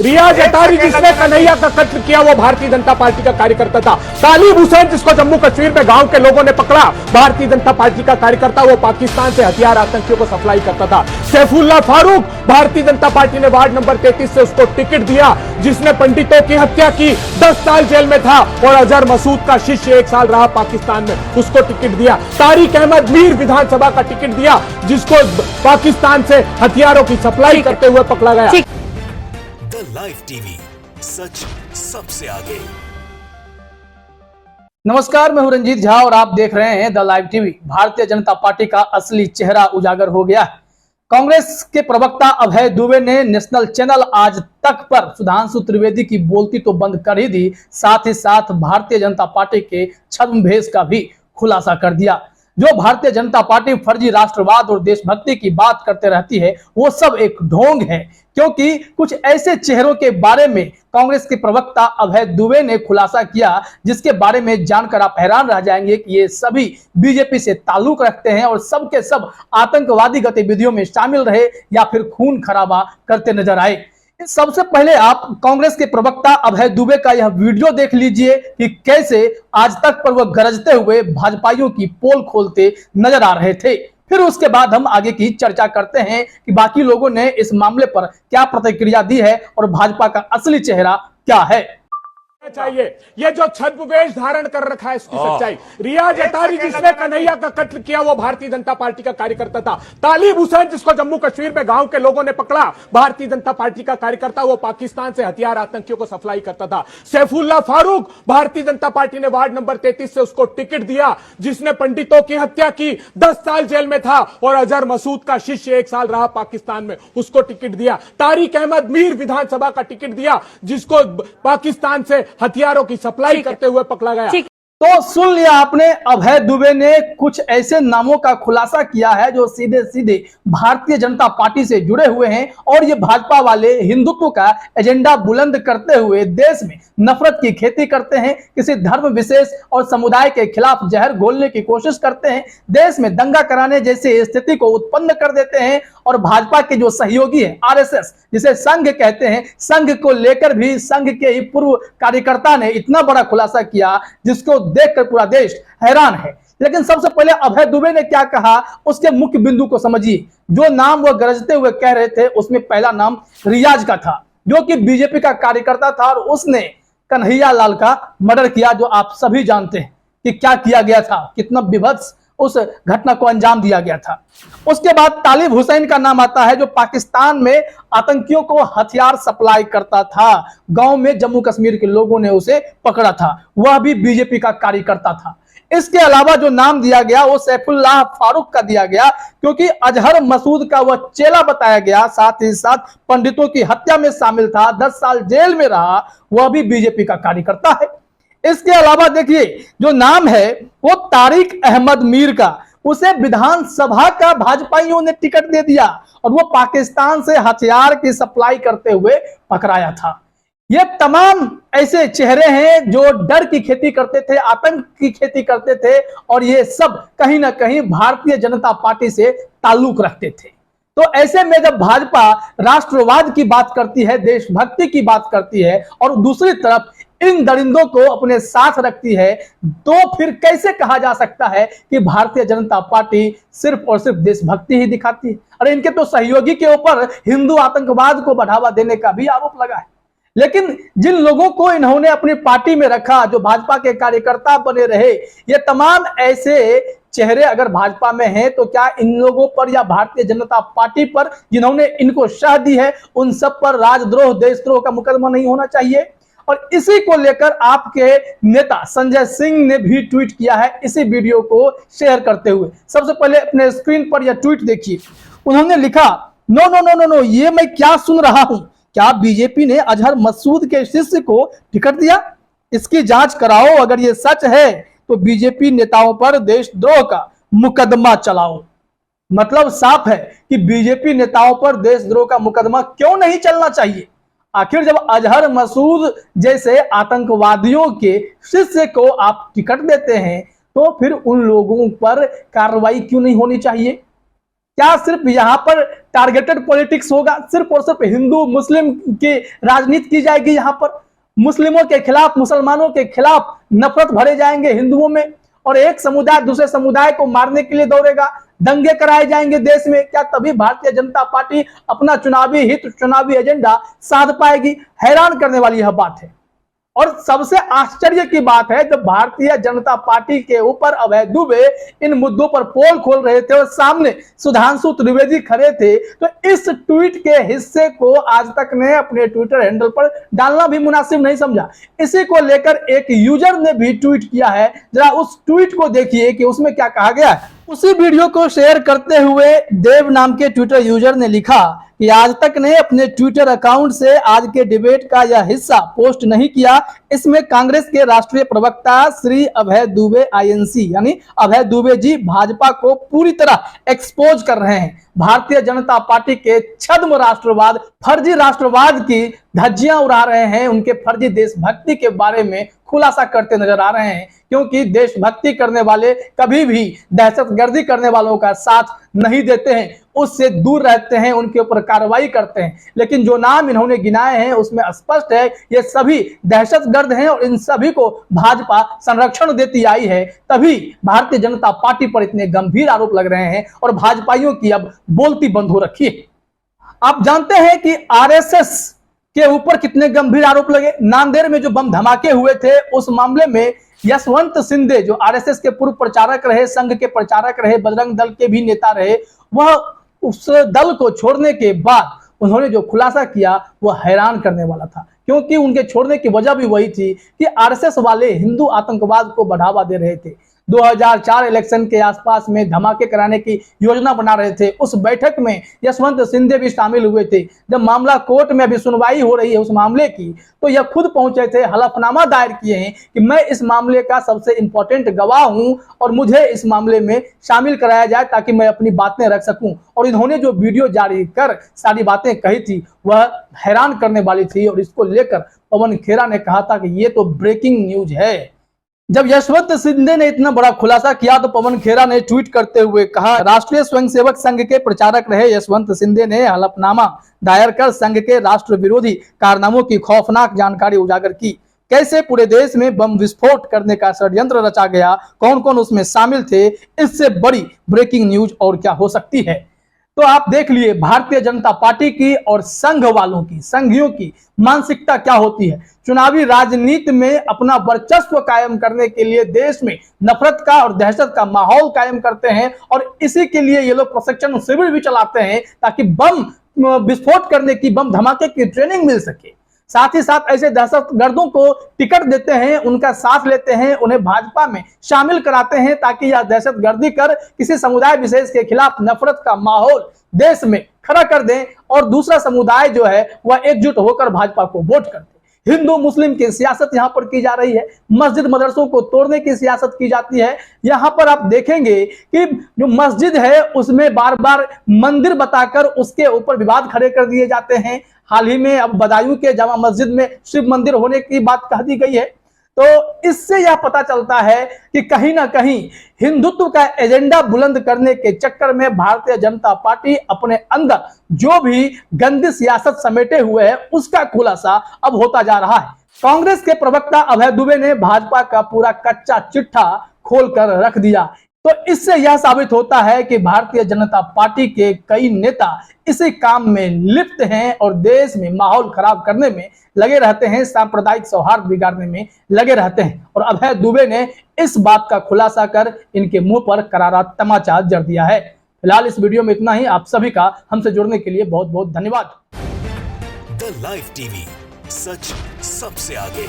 रियाज अतारी जिसने कन्हैया का कत्ल किया वो भारतीय जनता पार्टी का कार्यकर्ता था। तालिब हुसैन जिसको जम्मू कश्मीर में गांव के लोगों ने पकड़ा, भारतीय जनता पार्टी का कार्यकर्ता, वो पाकिस्तान से हथियार आतंकियों को सप्लाई करता था। सैफुल्लाह फारूक, भारतीय जनता पार्टी ने वार्ड नंबर 33 से उसको टिकट दिया, जिसने पंडितों की हत्या की, 10 साल जेल में था। और अजहर मसूद का शिष्य 1 साल रहा पाकिस्तान में, उसको टिकट दिया। तारिक अहमद मीर विधानसभा का टिकट दिया, जिसको पाकिस्तान से हथियारों की सप्लाई करते हुए पकड़ा गया। द लाइव टीवी, सच सबसे आगे। नमस्कार, मैं हूं रंजीत झा और आप देख रहे हैं the live TV. Bharatiya Janata party का असली चेहरा उजागर हो गया है। कांग्रेस के प्रवक्ता अभय दुबे ने नेशनल चैनल आज तक पर सुधांशु त्रिवेदी की बोलती तो बंद कर ही दी, साथ ही साथ भारतीय जनता पार्टी के छद्मवेश का भी खुलासा कर दिया। जो भारतीय जनता पार्टी फर्जी राष्ट्रवाद और देशभक्ति की बात करते रहती है, वो सब एक ढोंग है, क्योंकि कुछ ऐसे चेहरों के बारे में कांग्रेस के प्रवक्ता अभय दुबे ने खुलासा किया, जिसके बारे में जानकर आप हैरान रह जाएंगे कि ये सभी बीजेपी से ताल्लुक रखते हैं और सब के सब आतंकवादी गतिविधियों में शामिल रहे या फिर खून खराबा करते नजर आए। सबसे पहले आप कांग्रेस के प्रवक्ता अभय दुबे का यह वीडियो देख लीजिए कि कैसे आज तक पर वह गरजते हुए भाजपाइयों की पोल खोलते नजर आ रहे थे। फिर उसके बाद हम आगे की चर्चा करते हैं कि बाकी लोगों ने इस मामले पर क्या प्रतिक्रिया दी है और भाजपा का असली चेहरा क्या है। चाहिए ये जो छद्मवेश धारण कर रखा है इसकी सच्चाई। रियाज अतारी जिसने कन्हैया का कत्ल किया वो भारतीय जनता पार्टी का कार्यकर्ता था। तालिब हुसैन जिसको जम्मू कश्मीर में गांव के लोगों ने पकड़ा, भारतीय जनता पार्टी का कार्यकर्ता, वो पाकिस्तान से हथियार आतंकियों को सप्लाई करता था। सैफुल्लाह फारूक, भारतीय जनता पार्टी ने वार्ड नंबर 33 से उसको टिकट दिया, जिसने पंडितों की हत्या की, 10 साल जेल में था। और अजहर मसूद का शिष्य 1 साल रहा पाकिस्तान में, उसको टिकट दिया। तारिक अहमद मीर विधानसभा का टिकट दिया, जिसको पाकिस्तान से हथियारों की सप्लाई करते हुए पकड़ा गया। तो सुन लिया आपने, अभय दुबे ने कुछ ऐसे नामों का खुलासा किया है जो सीधे सीधे भारतीय जनता पार्टी से जुड़े हुए हैं और ये भाजपा वाले हिंदुत्व का एजेंडा बुलंद करते हुए देश में नफरत की खेती करते हैं, किसी धर्म विशेष और समुदाय के खिलाफ जहर घोलने की कोशिश करते हैं, देश में दंगा कराने जैसी स्थिति को उत्पन्न कर देते हैं। और भाजपा के जो सहयोगी है आरएसएस, जिसे संघ कहते हैं, संघ को लेकर भी संघ के ही पूर्व कार्यकर्ता ने इतना बड़ा खुलासा किया जिसको देखकर पूरा देश हैरान है। लेकिन सबसे पहले अभय दुबे ने क्या कहा उसके मुख्य बिंदु को समझिए। जो नाम वह गरजते हुए कह रहे थे उसमें पहला नाम रियाज का था, जो कि बीजेपी का कार्यकर्ता था और उसने कन्हैया लाल का मर्डर किया, जो आप सभी जानते हैं कि क्या किया गया था, कितना विभत्स उस घटना को अंजाम दिया गया था। उसके बाद तालिब हुसैन का नाम आता है, जो पाकिस्तान में आतंकियों को हथियार सप्लाई करता था। गांव में जम्मू कश्मीर के लोगों ने उसे पकड़ा था, वह भी बीजेपी का कार्यकर्ता था। इसके अलावा जो नाम दिया गया वो सैफुल्लाह फारूक का दिया गया, क्योंकि अजहर मसूद का वह चेला बताया गया, साथ ही साथ पंडितों की हत्या में शामिल था, 10 साल जेल में रहा, वह भी बीजेपी का कार्यकर्ता है। इसके अलावा देखिए जो नाम है वो तारिक अहमद मीर का, उसे विधानसभा का भाजपाइयों ने टिकट दे दिया और वो पाकिस्तान से हथियार की सप्लाई करते हुए पकड़ाया था। ये तमाम ऐसे चेहरे हैं जो डर की खेती करते थे, आतंक की खेती करते थे और ये सब कहीं ना कहीं भारतीय जनता पार्टी से ताल्लुक रखते थे। तो ऐसे में जब भाजपा राष्ट्रवाद की बात करती है, देशभक्ति की बात करती है और दूसरी तरफ इन दरिंदों को अपने साथ रखती है, तो फिर कैसे कहा जा सकता है कि भारतीय जनता पार्टी सिर्फ और सिर्फ देशभक्ति ही दिखाती है। अरे इनके तो सहयोगी के ऊपर हिंदू आतंकवाद को बढ़ावा देने का भी आरोप लगा है। लेकिन जिन लोगों को इन्होंने अपनी पार्टी में रखा, जो भाजपा के कार्यकर्ता बने रहे, ये तमाम ऐसे चेहरे अगर भाजपा में हैं तो क्या इन लोगों पर या भारतीय जनता पार्टी पर जिन्होंने इनको शह दी है उन सब पर राजद्रोह देशद्रोह का मुकदमा नहीं होना चाहिए? और इसी को लेकर आपके नेता संजय सिंह ने भी ट्वीट किया है, इसी वीडियो को शेयर करते हुए। सबसे पहले अपने स्क्रीन पर यह ट्वीट देखिए। उन्होंने लिखा, no no no no no, ये मैं क्या सुन रहा हूं? क्या बीजेपी ने अजहर मसूद के शिष्य को टिकट दिया? इसकी जांच कराओ। अगर ये सच है तो बीजेपी नेताओं पर देशद्रोह का मुकदमा चलाओ। मतलब साफ है कि बीजेपी नेताओं पर देशद्रोह का मुकदमा क्यों नहीं चलना चाहिए? आखिर जब अजहर मसूद जैसे आतंकवादियों के शिष्य को आप टिकट देते हैं तो फिर उन लोगों पर कार्रवाई क्यों नहीं होनी चाहिए? क्या सिर्फ यहाँ पर टारगेटेड पॉलिटिक्स होगा, सिर्फ और सिर्फ हिंदू मुस्लिम की राजनीति की जाएगी, यहाँ पर मुस्लिमों के खिलाफ मुसलमानों के खिलाफ नफरत भरे जाएंगे हिंदुओं में, और एक समुदाय दूसरे समुदाय को मारने के लिए दौड़ेगा, दंगे कराए जाएंगे देश में? क्या तभी भारतीय जनता पार्टी अपना चुनावी हित, चुनावी एजेंडा साध पाएगी? हैरान करने वाली यह बात है। और सबसे आश्चर्य की बात है, जब भारतीय जनता पार्टी के ऊपर अभय दुबे इन मुद्दों पर पोल खोल रहे थे और सामने सुधांशु त्रिवेदी खड़े थे, तो इस ट्वीट के हिस्से को आज तक ने अपने ट्विटर हैंडल पर डालना भी मुनासिब नहीं समझा। इसी को लेकर एक यूजर ने भी ट्वीट किया है, जरा उस ट्वीट को देखिए कि उसमें क्या कहा गया है। उसी वीडियो को शेयर करते हुए देव नाम के ट्विटर यूजर ने लिखा कि आज तक ने अपने ट्विटर अकाउंट से आज के डिबेट का यह हिस्सा पोस्ट नहीं किया। इसमें कांग्रेस के राष्ट्रीय प्रवक्ता श्री अभय दुबे आईएनसी यानी अभय दुबे जी भाजपा को पूरी तरह एक्सपोज कर रहे हैं। भारतीय जनता पार्टी के छद्म राष्ट्रवाद, फर्जी राष्ट्रवाद की धज्जियां उड़ा रहे हैं, उनके फर्जी देशभक्ति के बारे में खुलासा करते नजर आ रहे हैं, क्योंकि देशभक्ति करने वाले कभी भी दहशतगर्दी करने वालों का साथ नहीं देते हैं, उससे दूर रहते हैं, उनके ऊपर कार्रवाई करते हैं। लेकिन जो नाम इन्होंने गिनाए हैं उसमें स्पष्ट है ये सभी दहशतगर्द हैं और इन सभी को भाजपा संरक्षण देती आई है। तभी भारतीय जनता पार्टी पर इतने गंभीर आरोप लग रहे हैं और भाजपाइयों की अब बोलती बंद हो रखी है। आप जानते हैं कि आरएसएस के ऊपर कितने गंभीर आरोप लगे। नांदेड़ में जो बम धमाके हुए थे उस मामले में यशवंत सिंधे जो आरएसएस के पूर्व प्रचारक रहे, संघ के प्रचारक रहे, बजरंग दल के भी नेता रहे, वह उस दल को छोड़ने के बाद उन्होंने जो खुलासा किया वह हैरान करने वाला था, क्योंकि उनके छोड़ने की वजह भी वही थी कि आरएसएस वाले हिंदू आतंकवाद को बढ़ावा दे रहे थे। 2004 इलेक्शन के आसपास में धमाके कराने की योजना बना रहे थे। उस बैठक में यशवंत सिंधे भी शामिल हुए थे। जब मामला कोर्ट में अभी सुनवाई हो रही है उस मामले की, तो यह खुद पहुंचे थे, हलफनामा दायर किए हैं कि मैं इस मामले का सबसे इंपॉर्टेंट गवाह हूं और मुझे इस मामले में शामिल कराया जाए ताकि मैं अपनी बातें रख सकूं। और इन्होंने जो वीडियो जारी कर सारी बातें कही थी वह हैरान करने वाली थी, और इसको लेकर पवन खेरा ने कहा था कि ये तो ब्रेकिंग न्यूज है। जब यशवंत सिंधे ने इतना बड़ा खुलासा किया तो पवन खेरा ने ट्वीट करते हुए कहा, राष्ट्रीय स्वयंसेवक संघ के प्रचारक रहे यशवंत सिंधे ने हलफनामा दायर कर संघ के राष्ट्र विरोधी कारनामों की खौफनाक जानकारी उजागर की। कैसे पूरे देश में बम विस्फोट करने का षड्यंत्र रचा गया, कौन कौन उसमें शामिल थे, इससे बड़ी ब्रेकिंग न्यूज और क्या हो सकती है। तो आप देख लिए भारतीय जनता पार्टी की और संघ वालों की, संघियों की मानसिकता क्या होती है। चुनावी राजनीति में अपना वर्चस्व कायम करने के लिए देश में नफरत का और दहशत का माहौल कायम करते हैं, और इसी के लिए ये लोग प्रशिक्षण शिविर भी चलाते हैं ताकि बम विस्फोट करने की, बम धमाके की ट्रेनिंग मिल सके। साथ ही साथ ऐसे दहशतगर्दों को टिकट देते हैं, उनका साथ लेते हैं, उन्हें भाजपा में शामिल कराते हैं ताकि यह दहशतगर्दी कर किसी समुदाय विशेष के खिलाफ नफरत का माहौल देश में खड़ा कर दें और दूसरा समुदाय जो है वह एकजुट होकर भाजपा को वोट कर दे। हिंदू मुस्लिम की सियासत यहां पर की जा रही है, मस्जिद मदरसों को तोड़ने की सियासत की जाती है। यहां पर आप देखेंगे कि जो मस्जिद है उसमें बार बार मंदिर बताकर उसके ऊपर विवाद खड़े कर दिए जाते हैं। हाल ही में अब बदायूं के जामा मस्जिद में शिव मंदिर होने की बात कह दी गई है। तो इससे यह पता चलता है कि कहीं ना कहीं हिंदुत्व का एजेंडा बुलंद करने के चक्कर में भारतीय जनता पार्टी अपने अंदर जो भी गंदी सियासत समेटे हुए है उसका खुलासा अब होता जा रहा है। कांग्रेस के प्रवक्ता अभय दुबे ने भाजपा का पूरा कच्चा चिट्ठा खोलकर रख दिया। तो इससे यह साबित होता है कि भारतीय जनता पार्टी के कई नेता इसी काम में लिप्त हैं और देश में माहौल खराब करने में लगे रहते हैं, सांप्रदायिक सौहार्द बिगाड़ने में लगे रहते हैं। और अभय दुबे ने इस बात का खुलासा कर इनके मुंह पर करारा तमाचा जड़ दिया है। फिलहाल इस वीडियो में इतना ही। आप सभी का हमसे जुड़ने के लिए बहुत बहुत धन्यवाद। द लाइव टीवी, सच सबसे आगे।